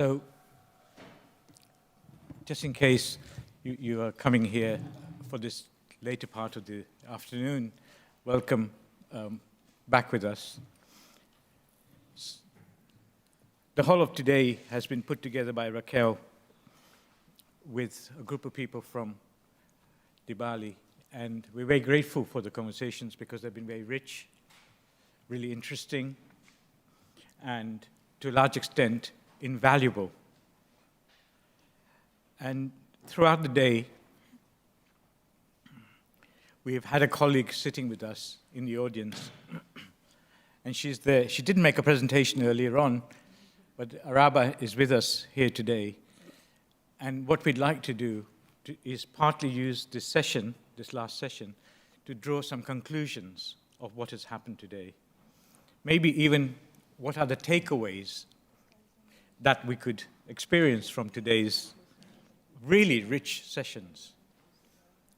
So, just in case you are coming here for this later part of the afternoon, welcome back with us. The whole of today has been put together by Raquel with a group of people from Balie, and we're very grateful for the conversations because they've been very rich, really interesting, and to a large extent, invaluable. And throughout the day, we've had a colleague sitting with us in the audience, and she's there. She didn't make a presentation earlier on, but Araba is with us here today. And what we'd like to do is partly use this session, this last session, to draw some conclusions of what has happened today. Maybe even what are the takeaways that we could experience from today's really rich sessions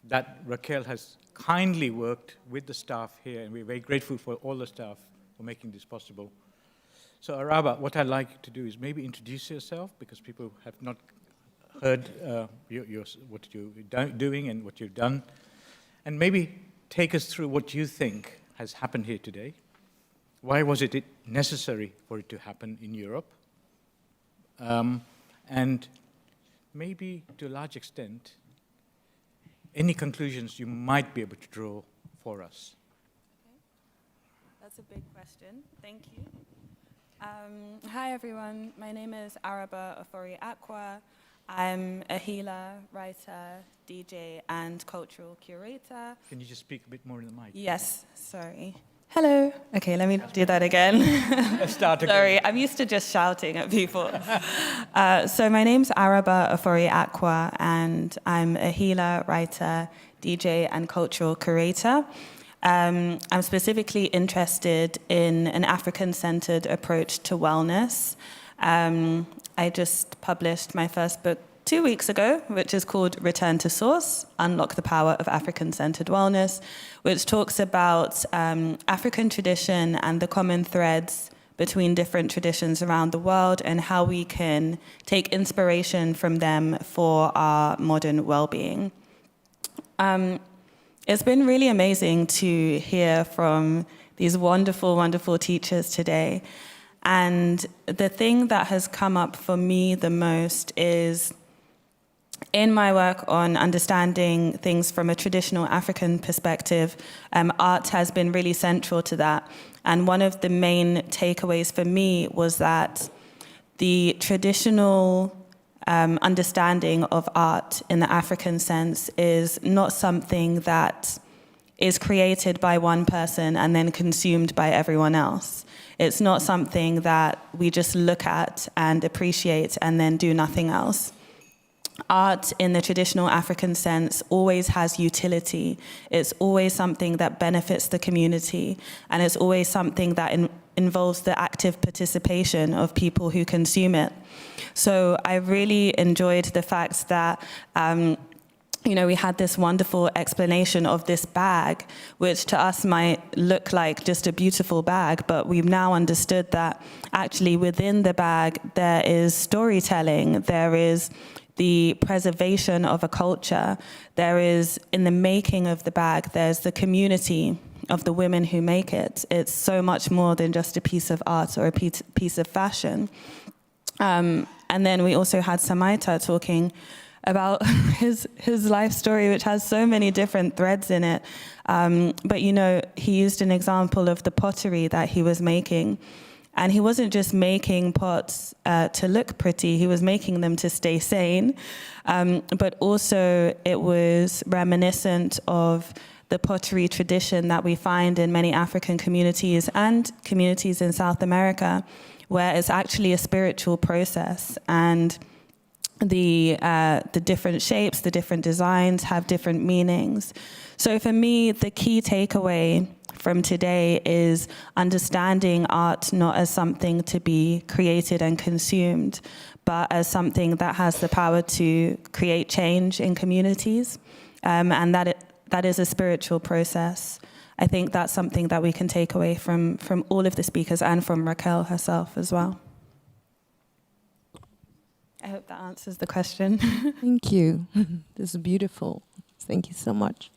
that Raquel has kindly worked with the staff here, and we're very grateful for all the staff for making this possible. So Araba, what I'd like to do is maybe introduce yourself, because people have not heard what you're doing and what you've done, and maybe take us through what you think has happened here today. Why was it necessary for it to happen in Europe? And maybe, to a large extent, any conclusions you might be able to draw for us. Okay. That's a big question. Thank you. Hi, everyone. My name is Araba Ofori-Akwa. I'm a healer, writer, DJ, and cultural curator. Can you just speak a bit more in the mic? Yes, sorry. Hello. Okay, let me do that again. Let's start again. Sorry, I'm used to just shouting at people. So my name's Araba Ofori-Akwa, and I'm a healer, writer, DJ, and cultural curator. I'm specifically interested in an African-centered approach to wellness. I just published my first book 2 weeks ago, which is called Return to Source, Unlock the Power of African-Centered Wellness, which talks about African tradition and the common threads between different traditions around the world and how we can take inspiration from them for our modern well-being. It's been really amazing to hear from these wonderful, wonderful teachers today. And the thing that has come up for me the most is, in my work on understanding things from a traditional African perspective, art has been really central to that. And one of the main takeaways for me was that the traditional understanding of art in the African sense is not something that is created by one person and then consumed by everyone else. It's not something that we just look at and appreciate and then do nothing else. Art in the traditional African sense always has utility. It's always something that benefits the community, and it's always something that involves the active participation of people who consume it. So I really enjoyed the fact that we had this wonderful explanation of this bag, which to us might look like just a beautiful bag, but we've now understood that actually within the bag there is storytelling, there is the preservation of a culture, there is, in the making of the bag, there's the community of the women who make it. It's so much more than just a piece of art or a piece of fashion. And then we also had Samaita talking about his life story, which has so many different threads in it. But he used an example of the pottery that he was making. And he wasn't just making pots to look pretty, he was making them to stay sane. But also it was reminiscent of the pottery tradition that we find in many African communities and communities in South America, where it's actually a spiritual process. And the different shapes, the different designs have different meanings. So for me, the key takeaway from today is understanding art not as something to be created and consumed, but as something that has the power to create change in communities, and that is a spiritual process. I think that's something that we can take away from all of the speakers and from Raquel herself as well. I hope that answers the question. Thank you. This is beautiful. Thank you so much.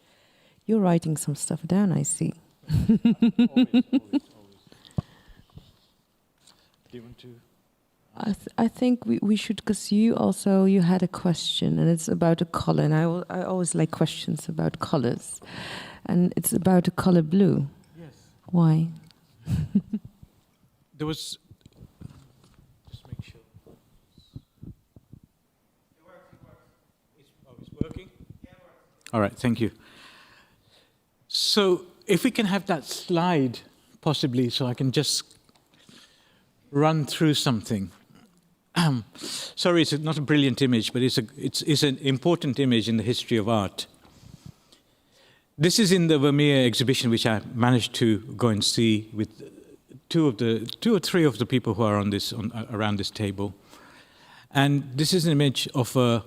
You're writing some stuff down, I see. Always. Do you want to? I think we should, because you had a question, and it's about a color, and I always like questions about colors, and it's about the color blue. Yes. Why? There was. Just make sure. It works. It's working? Yeah, it works. All right, thank you. So, if we can have that slide, possibly, so I can just run through something. Sorry, it's not a brilliant image, but it's an important image in the history of art. This is in the Vermeer exhibition, which I managed to go and see with two or three of the people who are around this table. And this is an image of a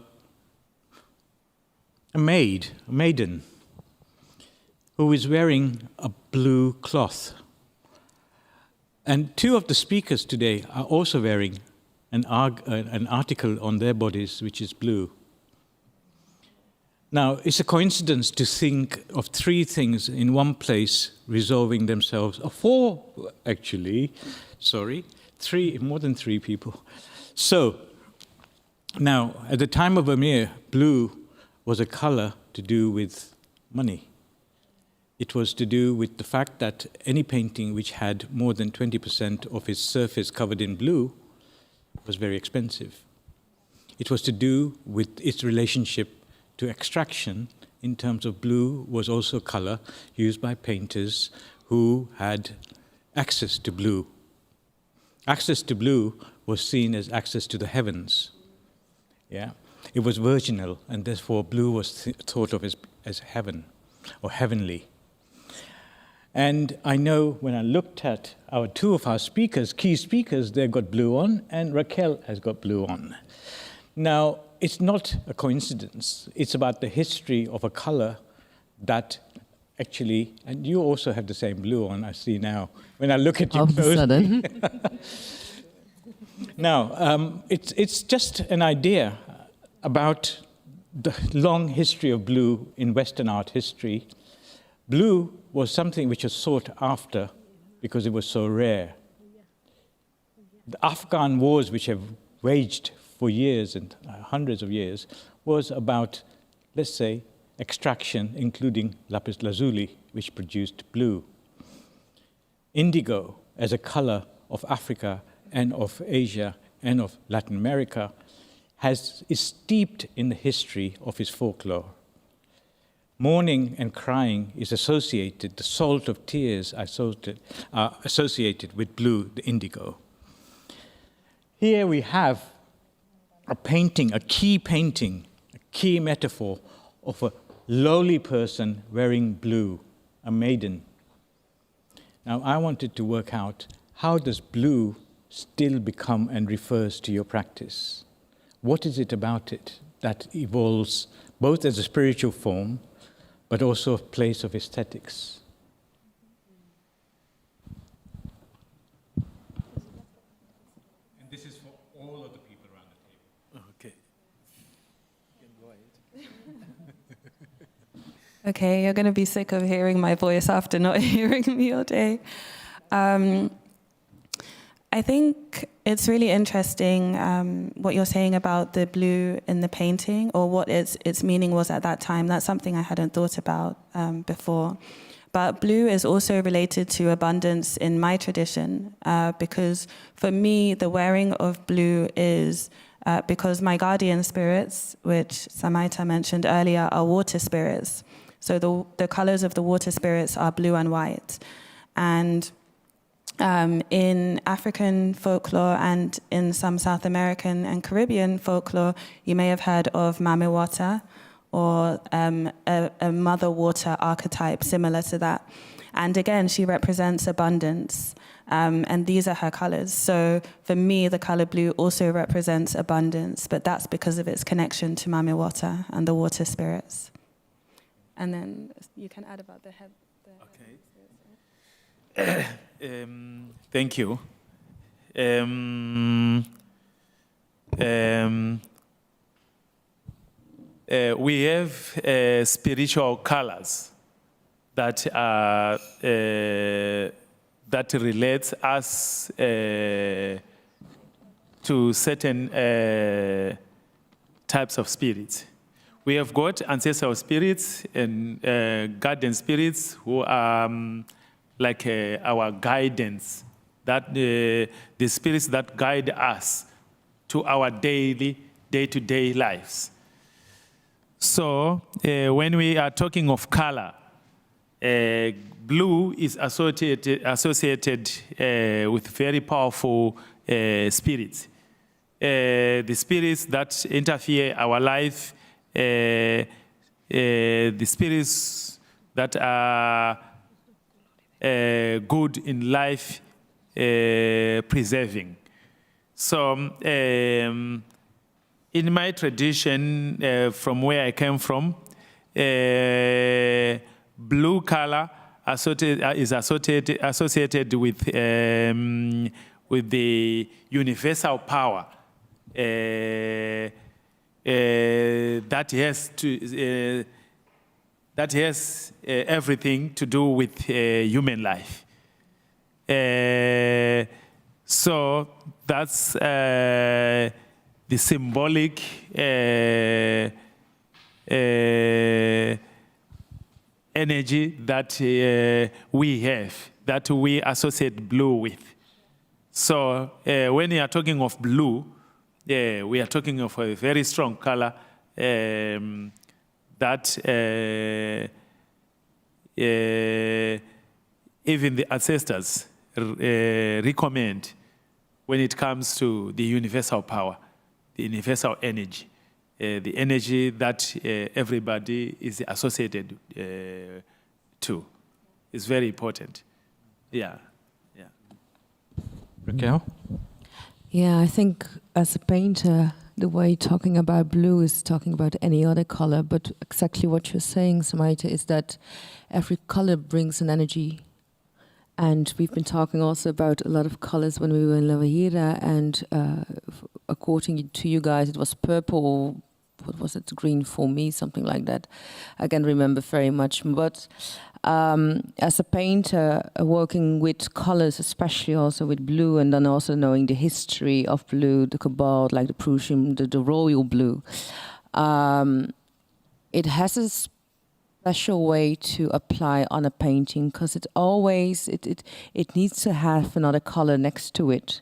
maiden, who is wearing a blue cloth. And two of the speakers today are also wearing an article on their bodies which is blue. Now, it's a coincidence to think of three things in one place resolving themselves, or four actually, more than three people. So, now, at the time of Vermeer, blue was a color to do with money. It was to do with the fact that any painting which had more than 20% of its surface covered in blue was very expensive. It was to do with its relationship to extraction in terms of blue was also color used by painters who had access to blue. Access to blue was seen as access to the heavens. Yeah, it was virginal, and therefore blue was thought of as heaven or heavenly. And I know when I looked at two of our speakers, key speakers, they've got blue on, and Raquel has got blue on. Now, it's not a coincidence. It's about the history of a color that actually, and you also have the same blue on, I see now, when I look at you. All of a sudden. Now, it's just an idea about the long history of blue in Western art history. Blue was something which was sought after because it was so rare. The Afghan wars, which have waged for years and hundreds of years, was about, let's say, extraction, including lapis lazuli, which produced blue. Indigo, as a color of Africa and of Asia and of Latin America, is steeped in the history of its folklore. Mourning and crying is associated, the salt of tears are associated with blue, the indigo. Here we have a painting, a key metaphor of a lowly person wearing blue, a maiden. Now, I wanted to work out, how does blue still become and refers to your practice? What is it about it that evolves both as a spiritual form, but also a place of aesthetics? And this is for all of the people around the table. Okay. Okay, you're going to be sick of hearing my voice after not hearing me all day. I think it's really interesting what you're saying about the blue in the painting, or what its meaning was at that time. That's something I hadn't thought about before. But blue is also related to abundance in my tradition, because for me, the wearing of blue is because my guardian spirits, which Samaita mentioned earlier, are water spirits. So the colors of the water spirits are blue and white. And in African folklore and in some South American and Caribbean folklore, you may have heard of Mame Water, or a mother water archetype similar to that. And again, she represents abundance, and these are her colors. So for me, the color blue also represents abundance, but that's because of its connection to Mame Water and the water spirits. And then you can add about the head. Okay. Thank you. we have spiritual colors that are that relates us to certain types of spirits. We have got ancestral spirits and guardian spirits who are like our guidance, that the spirits that guide us to our day-to-day lives. So when we are talking of color, blue is associated with very powerful spirits. The spirits that interfere our life, the spirits that are good in life preserving. So in my tradition, from where I came from, blue color is associated with the universal power that has everything to do with human life. So that's the symbolic energy that we have, that we associate blue with. So when we are talking of blue, we are talking of a very strong color that even the ancestors recommend when it comes to the universal power, the universal energy, the energy that everybody is associated to. It's very important. Yeah. Raquel? Yeah, I think as a painter, the way talking about blue is talking about any other color, but exactly what you're saying, Samaita, is that every color brings an energy. And we've been talking also about a lot of colors when we were in Guajira, and according to you guys, it was purple, what was it, green for me, something like that. I can't remember very much, but as a painter, working with colors, especially also with blue, and then also knowing the history of blue, the cobalt, like the Prussian, the royal blue, it has a special way to apply on a painting, because it always, it needs to have another color next to it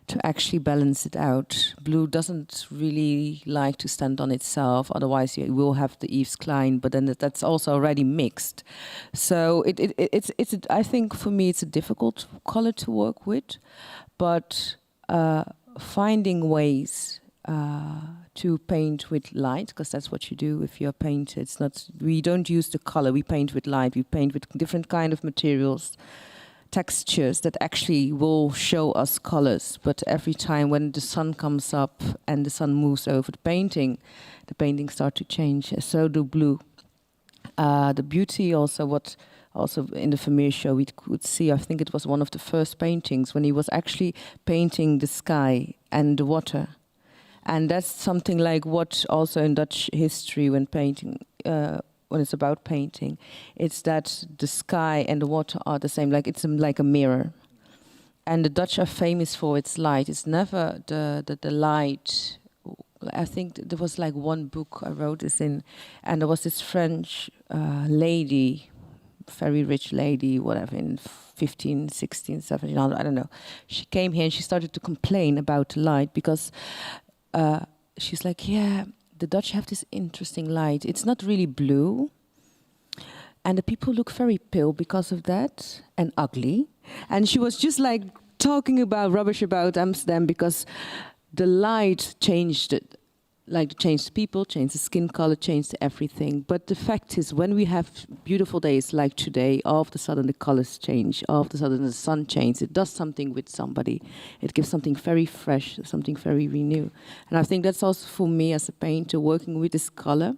to actually balance it out. Blue doesn't really like to stand on itself, otherwise you will have the Yves Klein, but then that's also already mixed. So it's I think for me it's a difficult color to work with, but finding ways to paint with light, because that's what you do if you're a painter. It's not, we don't use the color, we paint with light, we paint with different kind of materials, textures that actually will show us colors. But every time when the sun comes up and the sun moves over the painting starts to change. So do blue. The beauty also, what also in the Vermeer show we could see, I think it was one of the first paintings when he was actually painting the sky and the water. And that's something like what also in Dutch history when painting, when it's about painting, it's that the sky and the water are the same, like it's like a mirror. And the Dutch are famous for its light. It's never the light. I think there was like one book I wrote this in, and there was this French lady, very rich lady, whatever, in 15, 16, 17, I don't know. She came here and she started to complain about the light because she's like, yeah, the Dutch have this interesting light. It's not really blue. And the people look very pale because of that, and ugly. And she was just like talking about rubbish about Amsterdam because the light changed it. Like changed people, changed the skin color, changed everything. But the fact is, when we have beautiful days like today, all of a sudden the colors change, all of a sudden the sun changes. It does something with somebody. It gives something very fresh, something very renewed. And I think that's also for me as a painter, working with this color.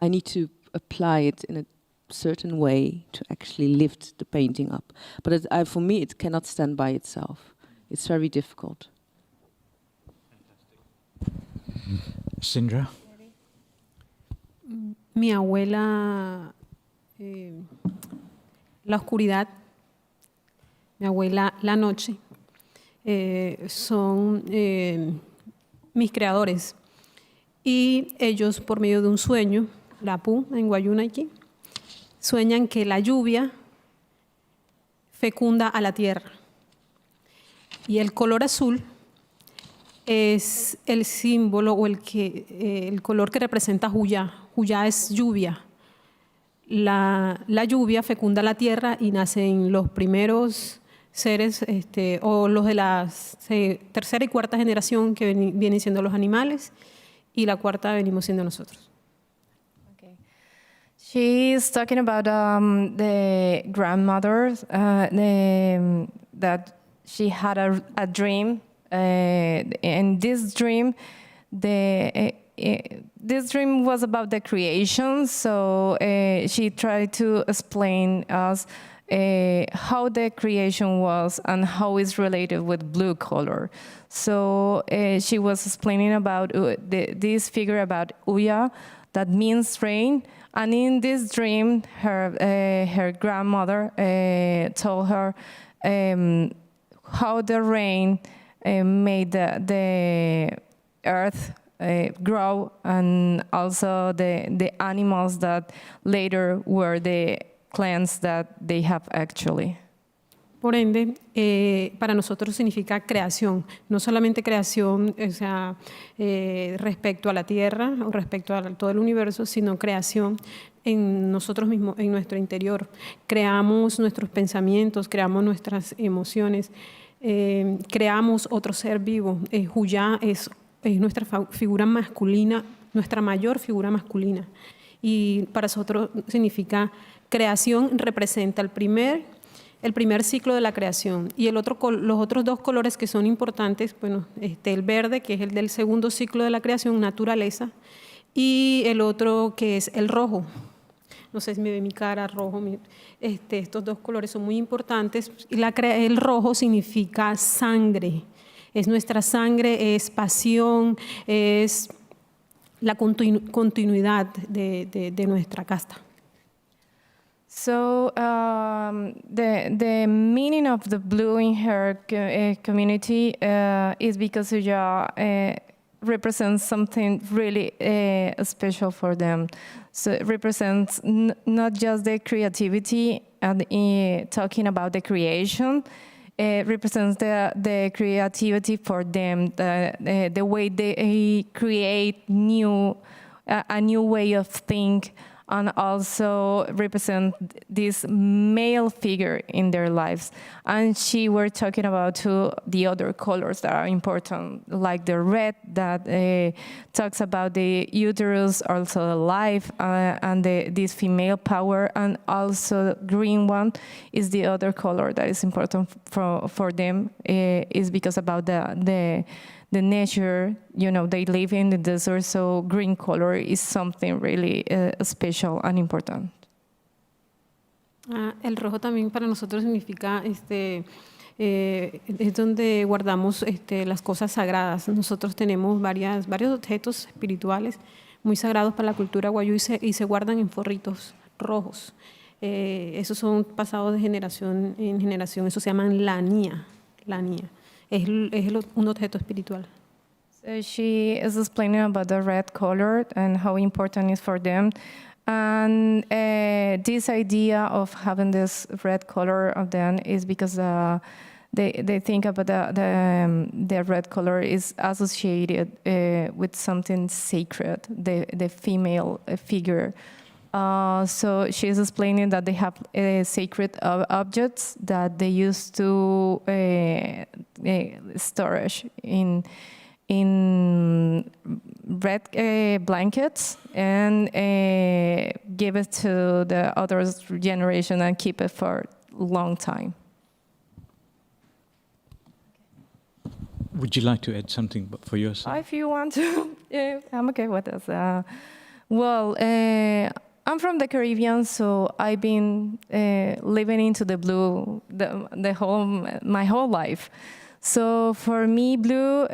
I need to apply it in a certain way to actually lift the painting up. But for me, it cannot stand by itself. It's very difficult. Sindra? Mi abuela, la oscuridad, mi abuela, la noche, son mis creadores. Y ellos, por medio de un sueño, la Pu, en Wayuu aquí, sueñan que la lluvia fecunda a la tierra. Y el color azul es el símbolo o el color que representa Huyá. Huyá es lluvia. La lluvia fecunda la tierra y nacen los primeros seres o los de la tercera y cuarta generación que vienen siendo los animales y la cuarta venimos siendo nosotros. Okay. She's talking about the grandmother that she had a dream. And this dream, this dream was about the creation. So she tried to explain us how the creation was and how it's related with blue color. So she was explaining about this figure about Uya, that means rain. And in this dream, her grandmother told her how the rain made the earth grow, and also the animals that later were the clans that they have actually. Por ende, para nosotros significa creación, no solamente creación respecto a la Tierra o respecto a todo el universo, sino creación en nosotros mismos, en nuestro interior. Creamos nuestros pensamientos, creamos nuestras emociones, creamos otro ser vivo. Huyá es nuestra figura masculina, nuestra mayor figura masculina. Y para nosotros significa creación, representa el primer ciclo de la creación. Y los otros dos colores que son importantes, bueno, el verde, que es el del segundo ciclo de la creación, naturaleza, y el otro que es el rojo. No sé si me ve mi cara, rojo. Estos dos colores son muy importantes. Y el rojo significa sangre. Es nuestra sangre, es pasión, es la continuidad de nuestra casta. So the meaning of the blue in her community is because Uya represents something really special for them. So it represents not just the creativity and talking about the creation. It represents the creativity for them, the way they create a new way of thinking, and also represent this male figure in their lives. And she were talking about the other colors that are important, like the red that talks about the uterus, also the life, and this female power, and also green one is the other color that is important for them, is because about the nature, they live in the desert, so green color is something really special and important. El rojo también para nosotros significa, es donde guardamos las cosas sagradas. Nosotros tenemos varios objetos espirituales muy sagrados para la cultura Wayuu y se guardan en forritos rojos. Esos son pasados de generación en generación, eso se llaman lanía. Es un objeto espiritual. So she is explaining about the red color and how important it is for them. And this idea of having this red color of them is because they think about the red color is associated with something sacred, the female figure. So she's explaining that they have sacred objects that they used to storage in red blankets and give it to the other generation and keep it for a long time. Would you like to add something for yourself? If you want to, I'm okay with this. I'm from the Caribbean, so I've been living into the blue my whole life. So for me, blue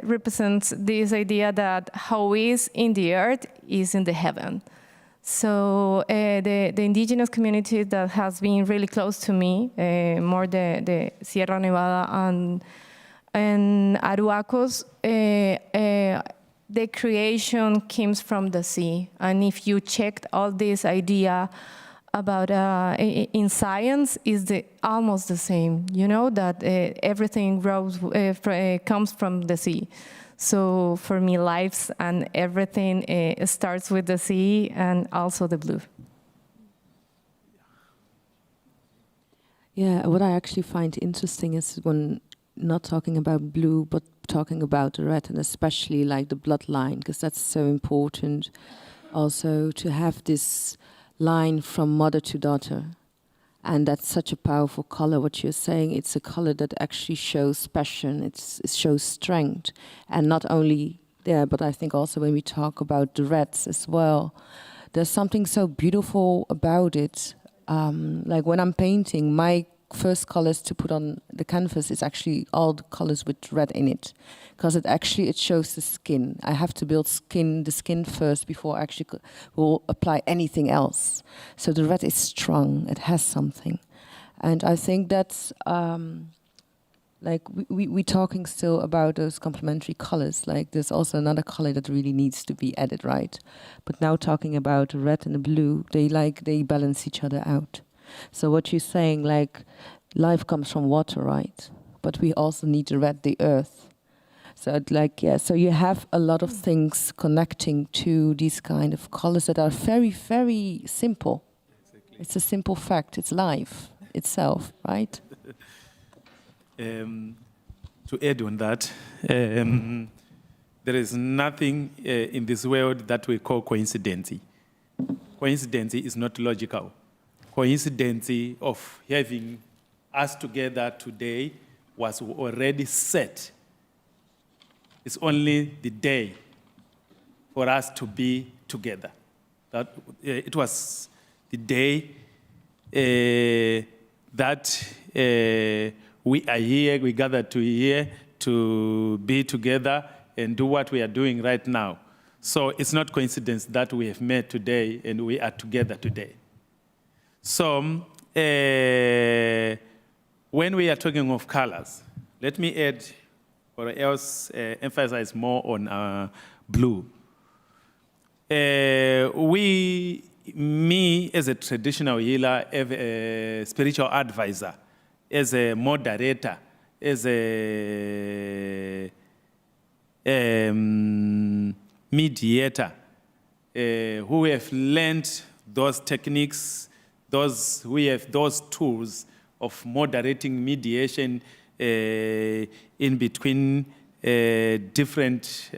represents this idea that how is in the earth is in the heaven. So the indigenous community that has been really close to me, more the Sierra Nevada and Aruacos, the creation comes from the sea. And if you checked all this idea about in science, is almost the same. You know that everything comes from the sea. So for me, lives and everything starts with the sea and also the blue. Yeah, what I actually find interesting is when not talking about blue, but talking about the red, and especially like the bloodline, because that's so important also to have this line from mother to daughter. And that's such a powerful color. What you're saying, it's a color that actually shows passion, it shows strength. And not only there, but I think also when we talk about the reds as well, there's something so beautiful about it. Like when I'm painting, my first colors to put on the canvas is actually all the colors with red in it, because it shows the skin. I have to build the skin first before I actually will apply anything else. So the red is strong, it has something. And I think that's like we're talking still about those complementary colors. Like there's also another color that really needs to be added, right? But now talking about the red and the blue, they balance each other out. So what you're saying, like, life comes from water, right? But we also need the red, the earth. So so you have a lot of things connecting to these kind of colors that are very, very simple. Exactly. It's a simple fact, it's life itself, right? To add on that, there is nothing in this world that we call coincidence. Coincidence is not logical. Coincidence of having us together today was already set. It's only the day for us to be together. That it was the day that we are here, we gathered to here to be together and do what we are doing right now. So it's not coincidence that we have met today and we are together today. So when we are talking of colors, let me add or else emphasize more on blue. Me as a traditional healer, as a spiritual advisor, as a moderator, as a mediator, who have learned those techniques, we have those tools of moderating mediation in between different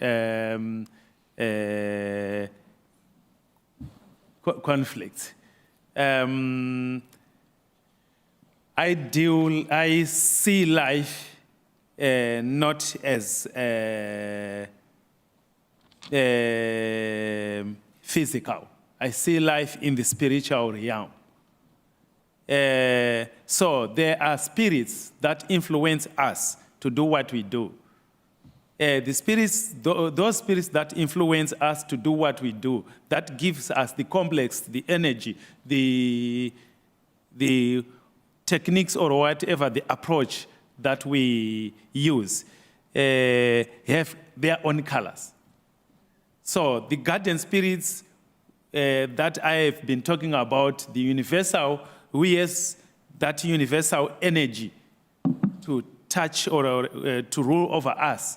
conflicts. I see life not as physical. I see life in the spiritual realm. So there are spirits that influence us to do what we do. The spirits, those spirits that influence us to do what we do, that gives us the complex, the energy, the techniques or whatever, the approach that we use, have their own colors. So the guardian spirits that I have been talking about, the universal, who has that universal energy to touch or to rule over us,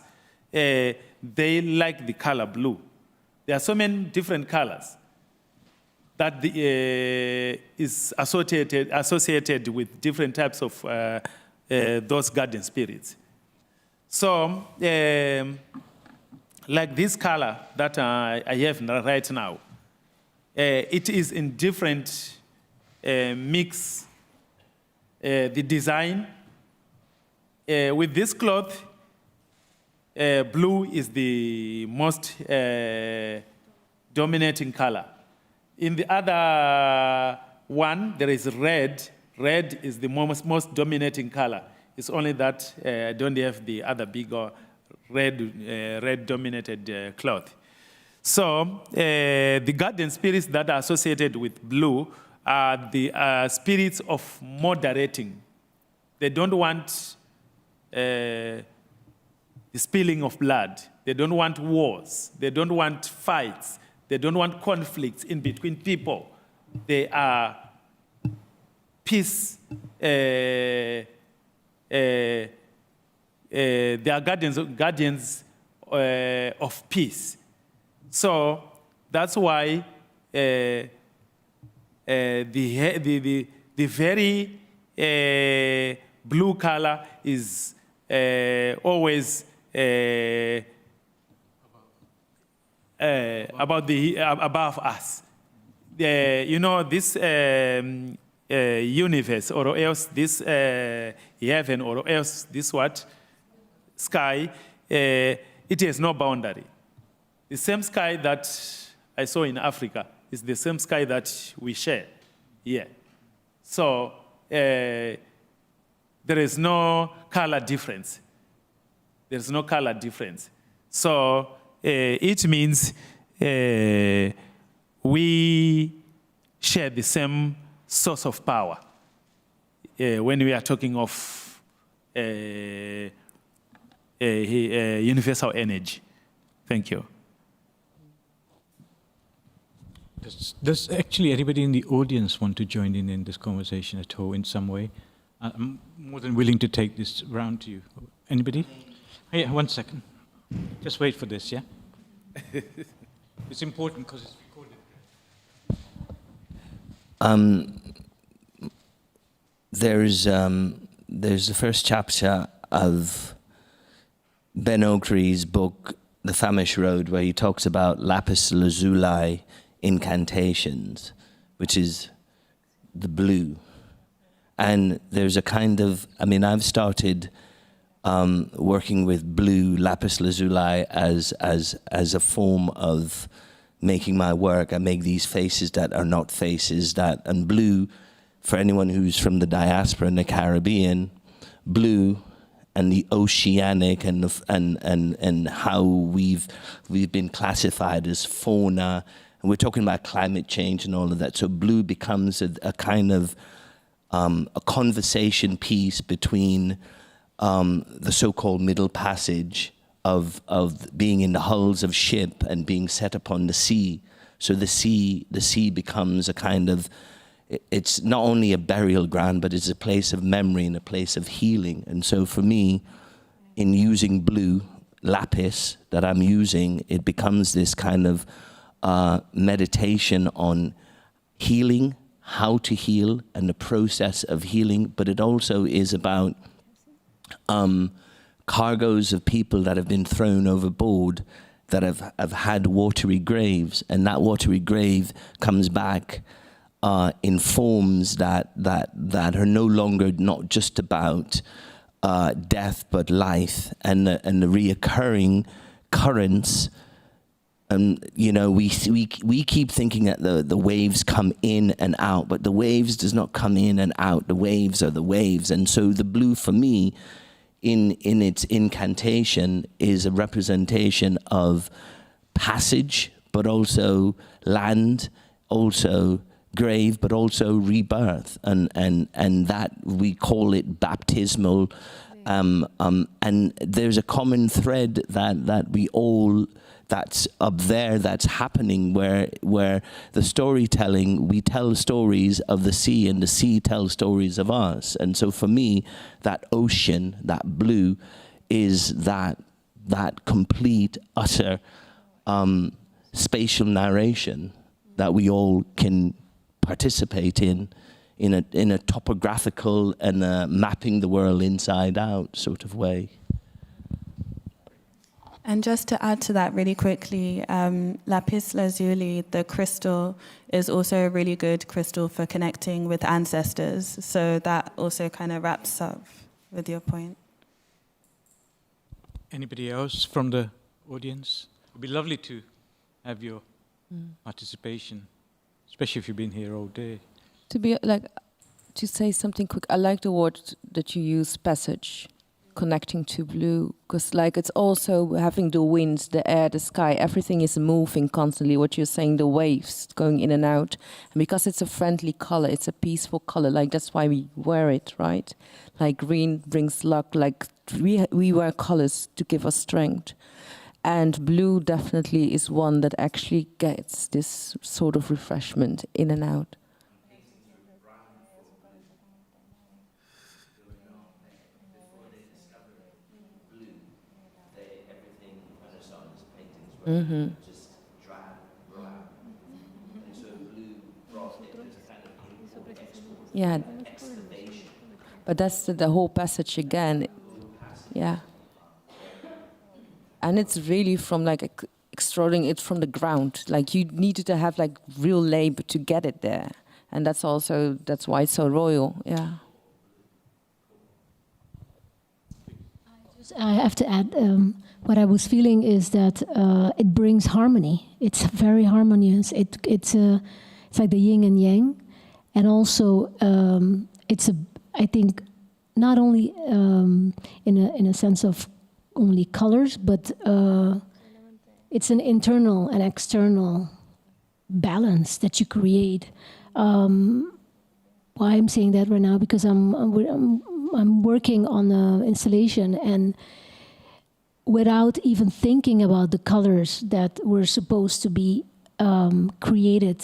they like the color blue. There are so many different colors that is associated with different types of those guardian spirits. So, like this color that I have right now, it is in different mix. The design with this cloth, blue is the most dominating color. In the other one, there is red. Red is the most dominating color. It's only that I don't have the other bigger red-dominated cloth. So the garden spirits that are associated with blue are the spirits of moderating. They don't want the spilling of blood. They don't want wars. They don't want fights. They don't want conflicts in between people. They are peace. They are guardians of peace. So that's why the very blue color is always above us. You know, this universe, or else this heaven, or else this sky, it has no boundary. The same sky that I saw in Africa is the same sky that we share here. So there is no color difference. There is no color difference. So it means we share the same source of power when we are talking of universal energy. Thank you. Does actually anybody in the audience want to join in this conversation at all in some way? I'm more than willing to take this round to you. Anybody? Oh, yeah, 1 second. Just wait for this, yeah? It's important because it's recorded. There's the first chapter of Ben Okri's book, The Famish Road, where he talks about lapis lazuli incantations, which is the blue. And there's a kind of, I mean, I've started working with blue lapis lazuli as a form of making my work. I make these faces that are not faces, and blue, for anyone who's from the diaspora in the Caribbean, blue and the oceanic and how we've been classified as fauna. And we're talking about climate change and all of that. So blue becomes a kind of a conversation piece between the so-called Middle Passage of being in the hulls of ship and being set upon the sea. So the sea becomes a kind of, it's not only a burial ground, but it's a place of memory and a place of healing. And so for me, in using blue lapis that I'm using, it becomes this kind of meditation on healing, how to heal, and the process of healing. But it also is about cargoes of people that have been thrown overboard that have had watery graves, and that watery grave comes back in forms that are no longer not just about death but life, and the reoccurring currents. You know, we keep thinking that the waves come in and out, but the waves does not come in and out. The waves are the waves. And so the blue for me, in its incantation, is a representation of passage, but also land, also grave, but also rebirth, and that we call it baptismal. And there's a common thread that we all, that's up there, that's happening, where the storytelling, we tell stories of the sea and the sea tells stories of us. And so for me, that ocean, that blue, is that complete, utter spatial narration that we all can participate in a topographical and mapping the world inside out sort of way. And just to add to that really quickly, lapis lazuli, the crystal, is also a really good crystal for connecting with ancestors. So that also kind of wraps up with your point. Anybody else from the audience? It would be lovely to have your participation, especially if you've been here all day. To be like, to say something quick. I like the word that you use, passage, connecting to blue, because like it's also having the winds, the air, the sky, everything is moving constantly. What you're saying, the waves going in and out, and because it's a friendly color, it's a peaceful color. Like that's why we wear it, right? Like green brings luck. Like we wear colors to give us strength, and blue definitely is one that actually gets this sort of refreshment in and out. Mm-hmm. Just drab, black. And so blue brought it as kind of Yeah, excavation. but that's the whole passage again. Yeah, and it's really from like extruding it from the ground. Like you needed to have like real labor to get it there, and that's why it's so royal. Yeah. I have to add, what I was feeling is that it brings harmony. It's very harmonious. It's like the yin and yang, and also I think not only in a sense of only colors, but it's an internal and external balance that you create. Why I'm saying that right now, because I'm working on an installation, and without even thinking about the colors that were supposed to be created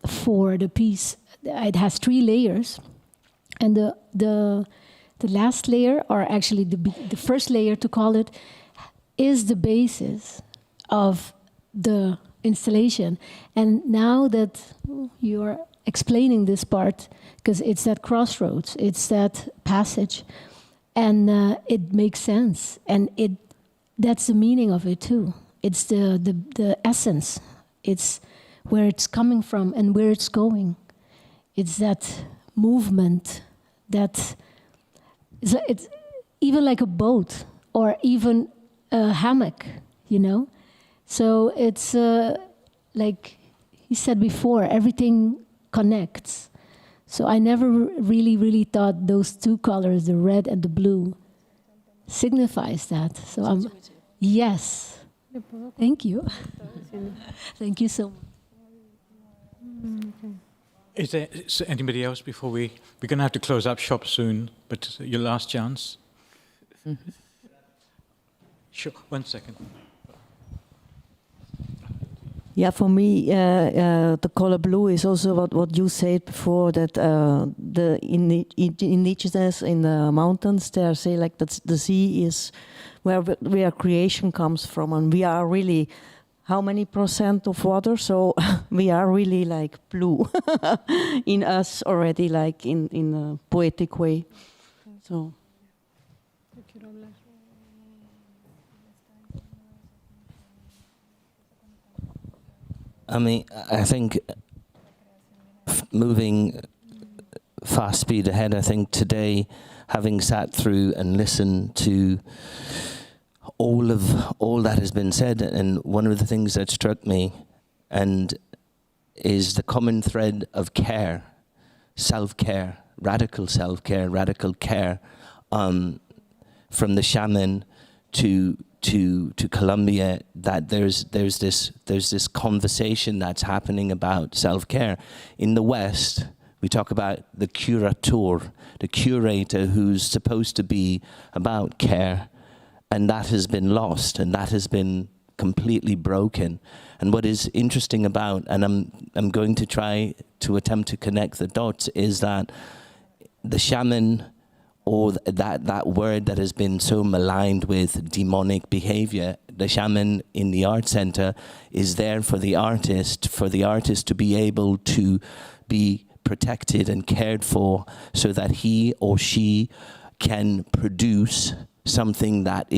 for the piece, it has 3 layers, and the last layer, or actually the first layer to call it, is the basis of the installation. And now that you're explaining this part, because it's that crossroads, it's that passage, and it makes sense, and that's the meaning of it too. It's the essence. It's where it's coming from and where it's going. It's that movement that it's even like a boat or even a hammock, you know. So it's like he said before, everything connects. So I never really thought those 2 colors, the red and the blue, signifies that. So yes. Thank you. Thank you so much. Is there anybody else before we're going to have to close up shop soon, but your last chance? Mm-hmm. Sure, 1 second. Yeah, for me, the color blue is also what you said before, that the indigenous in the mountains, they say like that the sea is where creation comes from, and we are really how many % of water? So we are really like blue in us already, like in a poetic way. So. I mean, I think moving fast speed ahead, I think today, having sat through and listened to all that has been said, and one of the things that struck me and is the common thread of care, self-care, radical care, from the shaman to Colombia, that there's this conversation that's happening about self-care. In the West, we talk about the curator, the curator who's supposed to be about care, and that has been lost, and that has been completely broken. And what is interesting about, and I'm going to try to attempt to connect the dots, is that the shaman, or that word that has been so maligned with demonic behavior, the shaman in the art center is there for the artist to be able to be protected and cared for, so that he or she can produce something that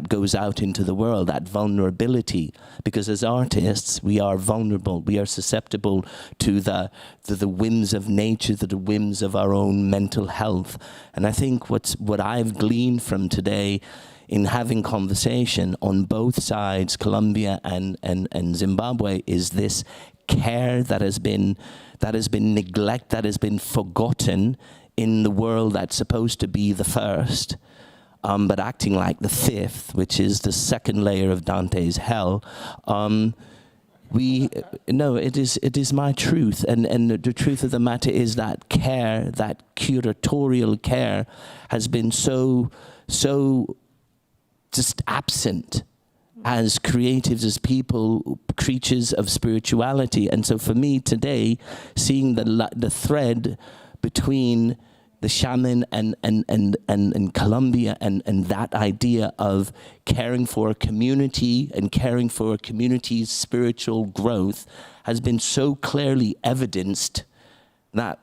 goes out into the world, that vulnerability. Because as artists, we are vulnerable, we are susceptible to the whims of nature, to the whims of our own mental health. And I think what I've gleaned from today in having conversation on both sides, Colombia and Zimbabwe, is this care that has been neglected, that has been forgotten in the world that's supposed to be the first, but acting like the fifth, which is the second layer of Dante's hell. It is my truth, and the truth of the matter is that care, that curatorial care, has been so just absent as creatives, as people, creatures of spirituality. And so for me today, seeing the thread between the shaman and Colombia and that idea of caring for a community and caring for a community's spiritual growth has been so clearly evidenced that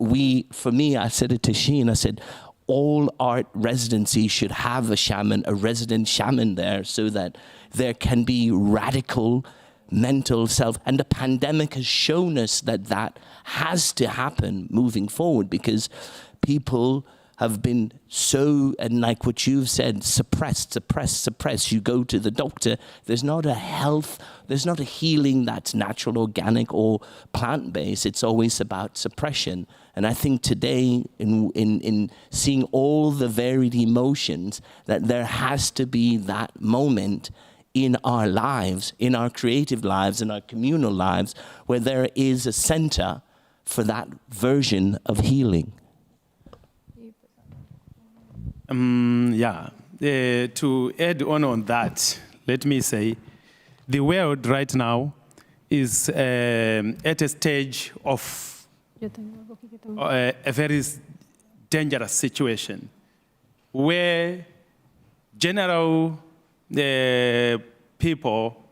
for me, I said it to Sheen, I said, all art residencies should have a resident shaman there, so that there can be radical mental self. And the pandemic has shown us that that has to happen moving forward, because people have been so, and like what you've said, suppressed. You go to the doctor, there's not a healing that's natural, organic, or plant-based. It's always about suppression. And I think today, in seeing all the varied emotions, that there has to be that moment in our lives, in our creative lives, in our communal lives, where there is a center for that version of healing. To add on that, let me say, the world right now is at a stage of a very dangerous situation, where general people,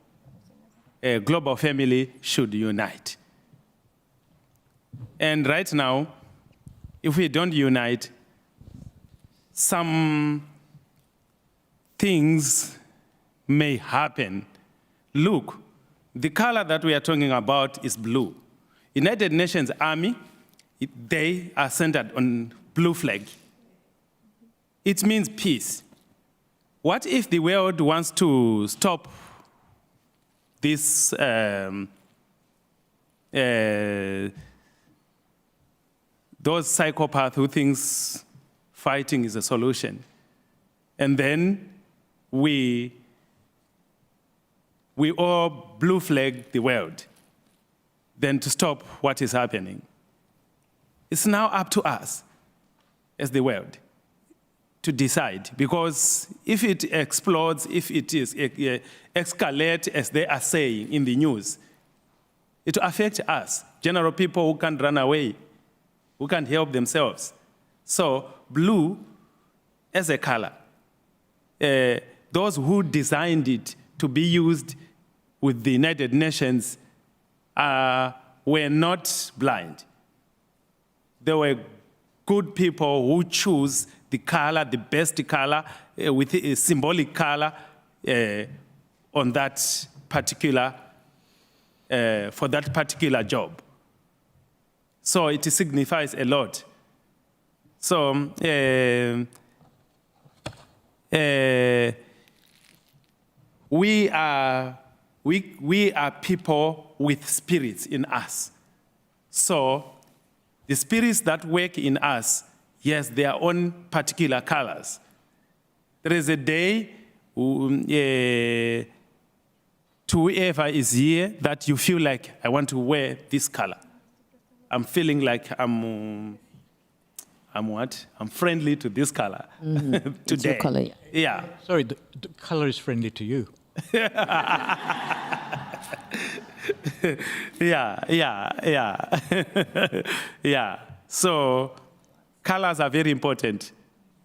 a global family, should unite. And right now, if we don't unite, some things may happen. Look, the color that we are talking about is blue. United Nations Army, they are centered on blue flag. It means peace. What if the world wants to stop this those psychopaths who thinks fighting is a solution, and then we all blue flag the world, then to stop what is happening? It's now up to us as the world to decide, because if it explodes, if it is escalate, as they are saying in the news, it will affect us, general people who can't run away, who can't help themselves. So blue as a color, those who designed it to be used with the United Nations were not blind. They were good people who choose the color, the best color, with a symbolic color on that particular, for that particular job. So it signifies a lot. So we are people with spirits in us. So the spirits that work in us, yes, their own particular colors. There is a day to whoever is here that you feel like, I want to wear this color. I'm feeling like I'm what? I'm friendly to this color today. It's your color, yeah. Yeah. Sorry, the color is friendly to you. Yeah. So colors are very important.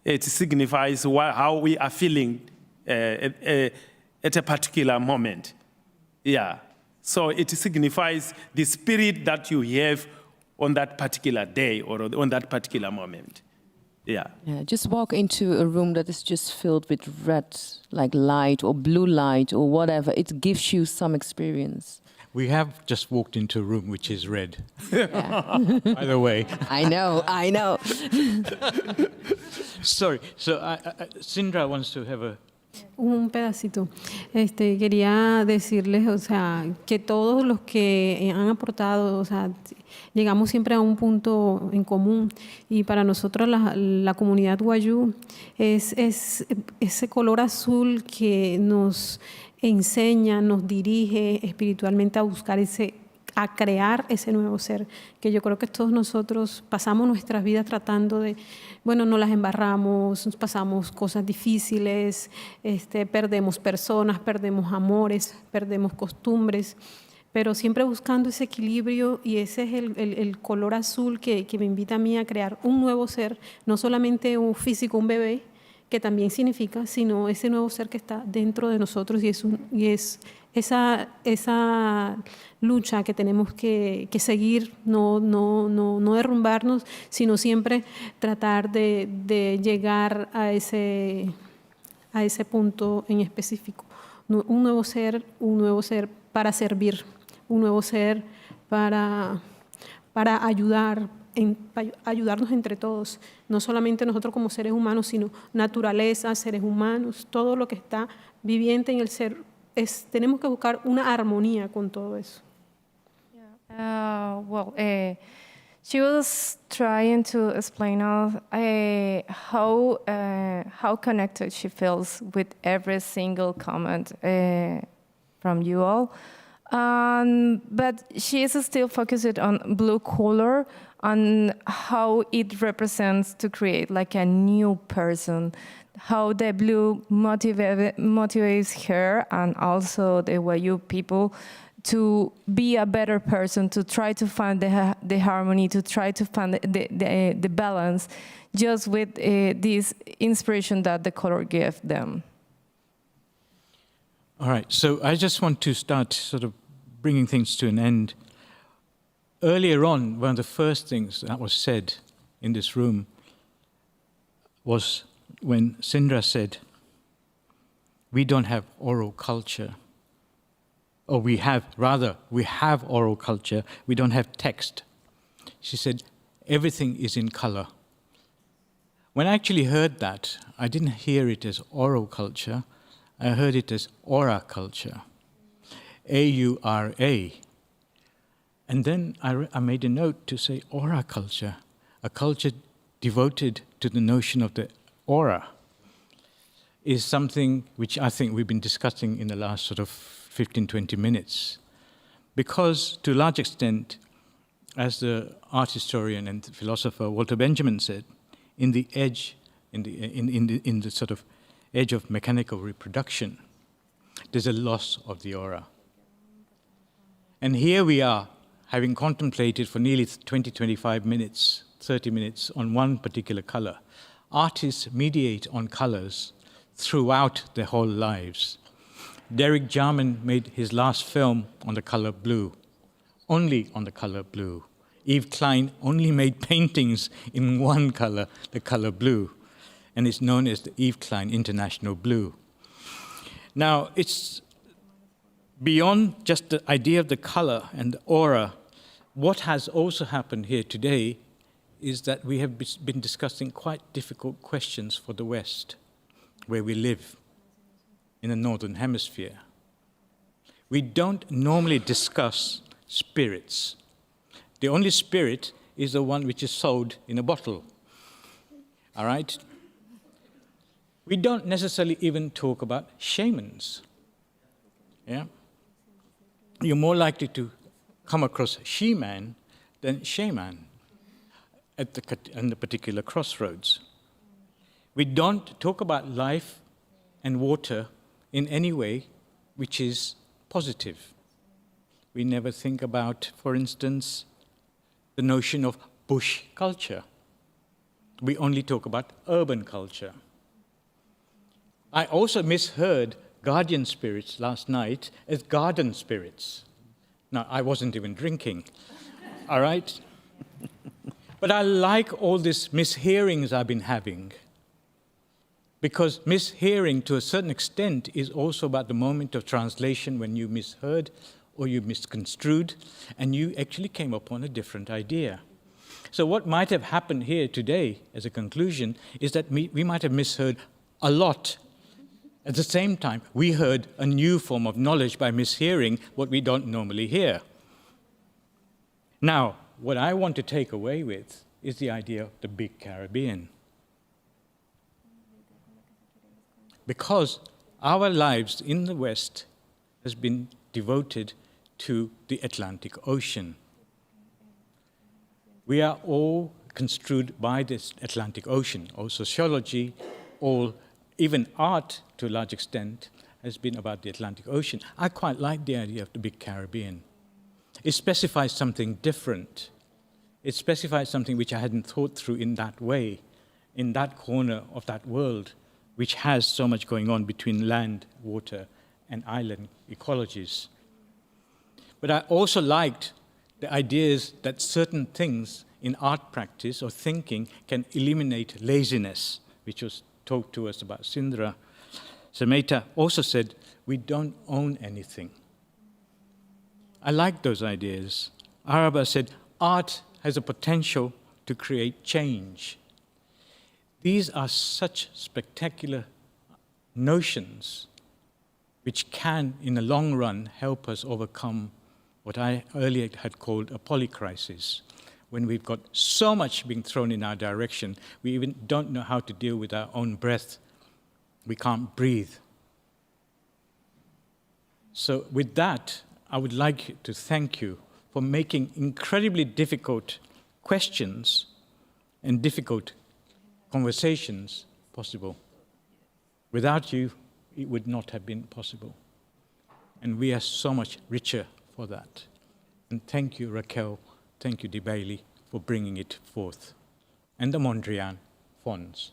It signifies how we are feeling at a particular moment. Yeah. So it signifies the spirit that you have on that particular day or on that particular moment. Yeah. Just walk into a room that is just filled with red, like light or blue light or whatever. It gives you some experience. We have just walked into a room which is red. Yeah. By the way. I know. Sorry. So Sindra wants to have a Un pedacito. Quería decirles, o sea, que todos los que han aportado, o sea, llegamos siempre a un punto en común y para nosotros la comunidad Wayuu es ese color azul que nos enseña, nos dirige espiritualmente a buscar a crear ese nuevo ser, que yo creo que todos nosotros pasamos nuestras vidas tratando de, bueno, no las embarramos, pasamos cosas difíciles, perdemos personas, perdemos amores, perdemos costumbres, pero siempre buscando ese equilibrio y ese es el color azul que me invita a mí a crear un nuevo ser, no solamente un físico, un bebé, que también significa, sino ese nuevo ser que está dentro de nosotros y es esa lucha que tenemos que seguir, no derrumbarnos, sino siempre tratar de llegar a ese punto en específico. Un nuevo ser para servir, un nuevo ser para ayudarnos entre todos, no solamente nosotros como seres humanos, sino naturaleza, seres humanos, todo lo que está viviente en el ser. Tenemos que buscar una armonía con todo eso. She was trying to explain us how connected she feels with every single comment from you all. But she is still focused on blue color, on how it represents to create like a new person, how the blue motivates her and also the Wayuu people to be a better person, to try to find the harmony, to try to find the balance, just with this inspiration that the color gave them. All right, so I just want to start sort of bringing things to an end. Earlier on, one of the first things that was said in this room was when Sindra said, we don't have oral culture. Or we have oral culture, we don't have text. She said, everything is in color. When I actually heard that, I didn't hear it as oral culture, I heard it as aura culture, A-U-R-A. And then I made a note to say aura culture, a culture devoted to the notion of the aura, is something which I think we've been discussing in the last sort of 15, 20 minutes. Because to a large extent, as the art historian and philosopher Walter Benjamin said, in the sort of edge of mechanical reproduction, there's a loss of the aura. And here we are, having contemplated for nearly 20, 25 minutes, 30 minutes on one particular color. Artists mediate on colors throughout their whole lives. Derek Jarman made his last film on the color blue, only on the color blue. Yves Klein only made paintings in one color, the color blue, and it's known as the Yves Klein International Blue. Now, it's beyond just the idea of the color and the aura. What has also happened here today is that we have been discussing quite difficult questions for the West, where we live in the Northern Hemisphere. We don't normally discuss spirits. The only spirit is the one which is sold in a bottle. All right? We don't necessarily even talk about shamans. Yeah? You're more likely to come across she-man than shaman at the particular crossroads. We don't talk about life and water in any way which is positive. We never think about, for instance, the notion of bush culture. We only talk about urban culture. I also misheard guardian spirits last night as garden spirits. Now, I wasn't even drinking, all right? But I like all these mishearings I've been having, because mishearing to a certain extent is also about the moment of translation when you misheard or you misconstrued and you actually came upon a different idea. So what might have happened here today as a conclusion is that we might have misheard a lot At the same time, we heard a new form of knowledge by mishearing what we don't normally hear. Now, what I want to take away with is the idea of the big Caribbean. Because our lives in the West has been devoted to the Atlantic Ocean. We are all construed by this Atlantic Ocean. All sociology, all, even art to a large extent, has been about the Atlantic Ocean. I quite like the idea of the big Caribbean. It specifies something different. It specifies something which I hadn't thought through in that way, in that corner of that world, which has so much going on between land, water, and island ecologies. But I also liked the ideas that certain things in art practice or thinking can eliminate laziness, which was talked to us about Sindra. Samaita also said, we don't own anything. I like those ideas. Araba said, art has a potential to create change. These are such spectacular notions which can, in the long run, help us overcome what I earlier had called a polycrisis. When we've got so much being thrown in our direction, we even don't know how to deal with our own breath. We can't breathe. So with that, I would like to thank you for making incredibly difficult questions and difficult conversations possible. Without you, it would not have been possible. And we are so much richer for that. And thank you, Raquel, thank you, Balie, for bringing it forth. And the Mondrian Fonds.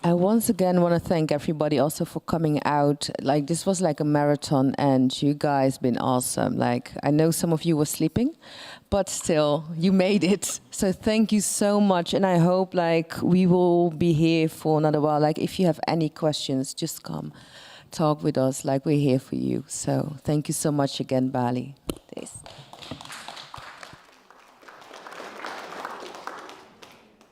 I once again want to thank everybody also for coming out. Like, this was like a marathon, and you guys been awesome. Like, I know some of you were sleeping, but still, you made it. So thank you so much, and I hope like we will be here for another while. Like, if you have any questions, just come talk with us. Like, we're here for you. So thank you so much again, Balie.